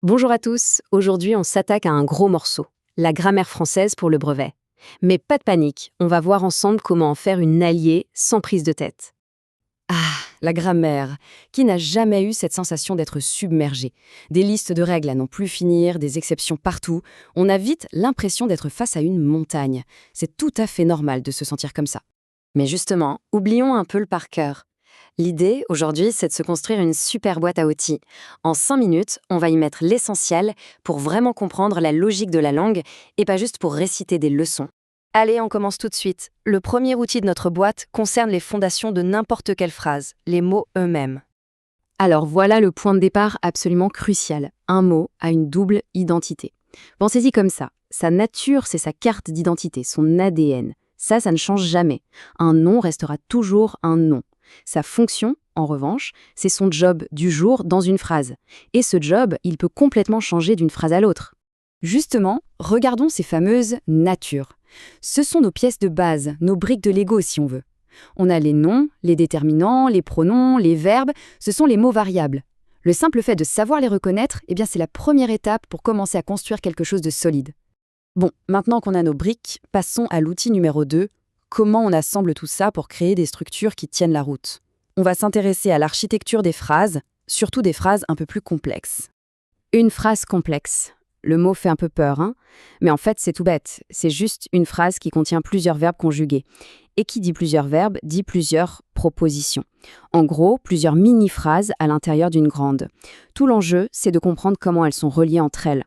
Bonjour à tous, aujourd'hui on s'attaque à un gros morceau, la grammaire française pour le brevet. Mais pas de panique, on va voir ensemble comment en faire une alliée sans prise de tête. Ah, la grammaire. Qui n'a jamais eu cette sensation d'être submergé? Des listes de règles à n'en plus finir, des exceptions partout. On a vite l'impression d'être face à une montagne. C'est tout à fait normal de se sentir comme ça. Mais justement, oublions un peu le par cœur. L'idée, aujourd'hui, c'est de se construire une super boîte à outils. En 5 minutes, on va y mettre l'essentiel pour vraiment comprendre la logique de la langue et pas juste pour réciter des leçons. Allez, on commence tout de suite. Le premier outil de notre boîte concerne les fondations de n'importe quelle phrase, les mots eux-mêmes. Alors voilà le point de départ absolument crucial. Un mot a une double identité. Pensez-y comme ça. Sa nature, c'est sa carte d'identité, son ADN. Ça ne change jamais. Un nom restera toujours un nom. Sa fonction, en revanche, c'est son job du jour dans une phrase. Et ce job, il peut complètement changer d'une phrase à l'autre. Justement, regardons ces fameuses natures. Ce sont nos pièces de base, nos briques de Lego si on veut. On a les noms, les déterminants, les pronoms, les verbes, ce sont les mots variables. Le simple fait de savoir les reconnaître, c'est la première étape pour commencer à construire quelque chose de solide. Bon, maintenant qu'on a nos briques, passons à l'outil numéro 2. Comment on assemble tout ça pour créer des structures qui tiennent la route? On va s'intéresser à l'architecture des phrases, surtout des phrases un peu plus complexes. Une phrase complexe. Le mot fait un peu peur, hein? Mais en fait, c'est tout bête. C'est juste une phrase qui contient plusieurs verbes conjugués. Et qui dit plusieurs verbes, dit plusieurs propositions. En gros, plusieurs mini-phrases à l'intérieur d'une grande. Tout l'enjeu, c'est de comprendre comment elles sont reliées entre elles.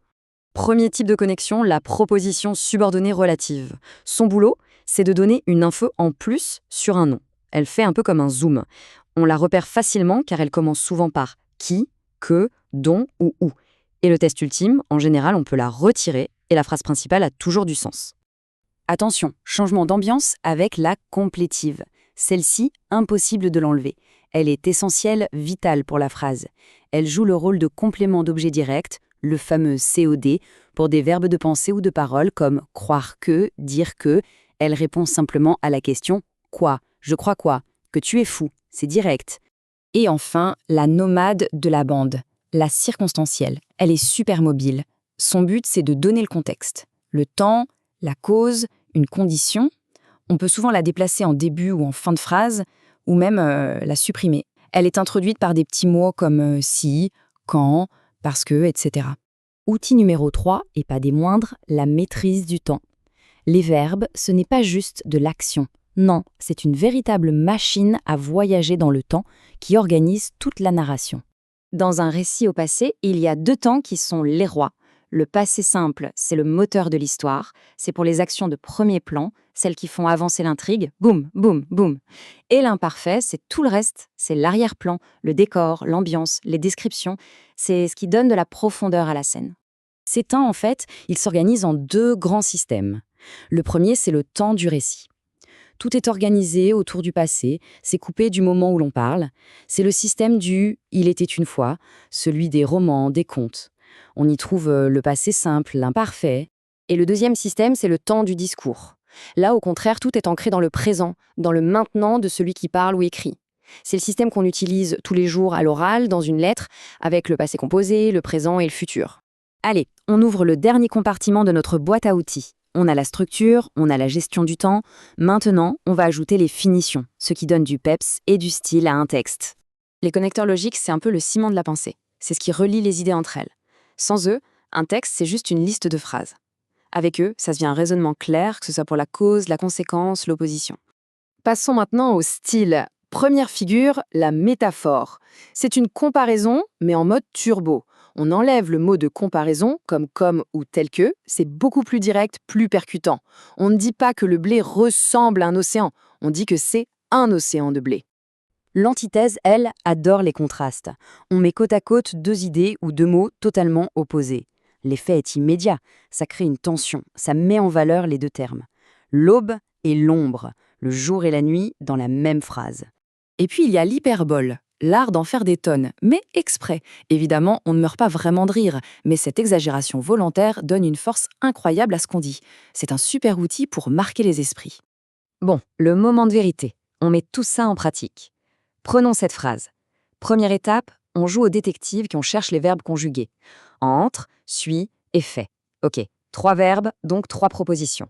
Premier type de connexion, la proposition subordonnée relative. Son boulot, c'est de donner une info en plus sur un nom. Elle fait un peu comme un zoom. On la repère facilement car elle commence souvent par qui, que, dont ou où. Et le test ultime, en général, on peut la retirer et la phrase principale a toujours du sens. Attention, changement d'ambiance avec la complétive. Celle-ci, impossible de l'enlever. Elle est essentielle, vitale pour la phrase. Elle joue le rôle de complément d'objet direct, le fameux COD, pour des verbes de pensée ou de parole comme croire que, dire que. Elle répond simplement à la question « quoi ?» Je crois quoi? Que tu es fou, c'est direct. Et enfin, la nomade de la bande, la circonstancielle. Elle est super mobile. Son but, c'est de donner le contexte. Le temps, la cause, une condition. On peut souvent la déplacer en début ou en fin de phrase, ou même la supprimer. Elle est introduite par des petits mots comme si, quand, parce que, etc. Outil numéro 3, et pas des moindres, la maîtrise du temps. Les verbes, ce n'est pas juste de l'action. Non, c'est une véritable machine à voyager dans le temps qui organise toute la narration. Dans un récit au passé, il y a 2 temps qui sont les rois. Le passé simple, c'est le moteur de l'histoire. C'est pour les actions de premier plan, celles qui font avancer l'intrigue. Boum, boum, boum. Et l'imparfait, c'est tout le reste. C'est l'arrière-plan, le décor, l'ambiance, les descriptions. C'est ce qui donne de la profondeur à la scène. Ces temps, en fait, ils s'organisent en 2 grands systèmes. Le premier, c'est le temps du récit. Tout est organisé autour du passé, c'est coupé du moment où l'on parle. C'est le système du « il était une fois », celui des romans, des contes. On y trouve le passé simple, l'imparfait. Et le deuxième système, c'est le temps du discours. Là, au contraire, tout est ancré dans le présent, dans le maintenant de celui qui parle ou écrit. C'est le système qu'on utilise tous les jours à l'oral, dans une lettre, avec le passé composé, le présent et le futur. Allez, on ouvre le dernier compartiment de notre boîte à outils. On a la structure, on a la gestion du temps. Maintenant, on va ajouter les finitions, ce qui donne du peps et du style à un texte. Les connecteurs logiques, c'est un peu le ciment de la pensée. C'est ce qui relie les idées entre elles. Sans eux, un texte, c'est juste une liste de phrases. Avec eux, ça devient un raisonnement clair, que ce soit pour la cause, la conséquence, l'opposition. Passons maintenant au style. Première figure, la métaphore. C'est une comparaison, mais en mode turbo. On enlève le mot de comparaison, comme ou tel que, c'est beaucoup plus direct, plus percutant. On ne dit pas que le blé ressemble à un océan, on dit que c'est un océan de blé. L'antithèse, elle, adore les contrastes. On met côte à côte 2 idées ou 2 mots totalement opposés. L'effet est immédiat, ça crée une tension, ça met en valeur les 2 termes. L'aube et l'ombre, le jour et la nuit dans la même phrase. Et puis il y a l'hyperbole, l'art d'en faire des tonnes, mais exprès. Évidemment, on ne meurt pas vraiment de rire, mais cette exagération volontaire donne une force incroyable à ce qu'on dit. C'est un super outil pour marquer les esprits. Bon, le moment de vérité. On met tout ça en pratique. Prenons cette phrase. Première étape, On joue aux détectives qui on cherche les verbes conjugués. Entre, suis et fait. Ok, 3 verbes, donc 3 propositions.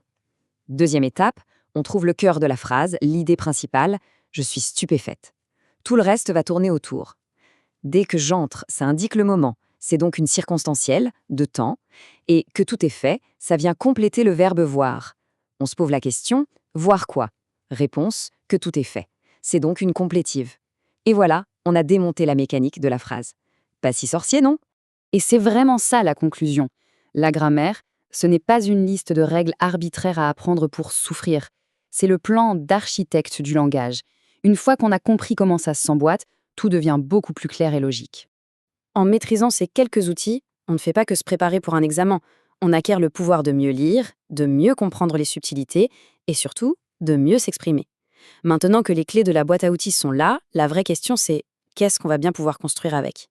Deuxième étape, on trouve le cœur de la phrase, l'idée principale, je suis stupéfaite. Tout le reste va tourner autour. Dès que j'entre, ça indique le moment, c'est donc une circonstancielle, de temps, et que tout est fait, ça vient compléter le verbe voir. On se pose la question, voir quoi? Réponse, que tout est fait. C'est donc une complétive. Et voilà, on a démonté la mécanique de la phrase. Pas si sorcier, non? Et c'est vraiment ça la conclusion. La grammaire, ce n'est pas une liste de règles arbitraires à apprendre pour souffrir. C'est le plan d'architecte du langage. Une fois qu'on a compris comment ça s'emboîte, tout devient beaucoup plus clair et logique. En maîtrisant ces quelques outils, on ne fait pas que se préparer pour un examen. On acquiert le pouvoir de mieux lire, de mieux comprendre les subtilités et surtout de mieux s'exprimer. Maintenant que les clés de la boîte à outils sont là, la vraie question c'est qu'est-ce qu'on va bien pouvoir construire avec ?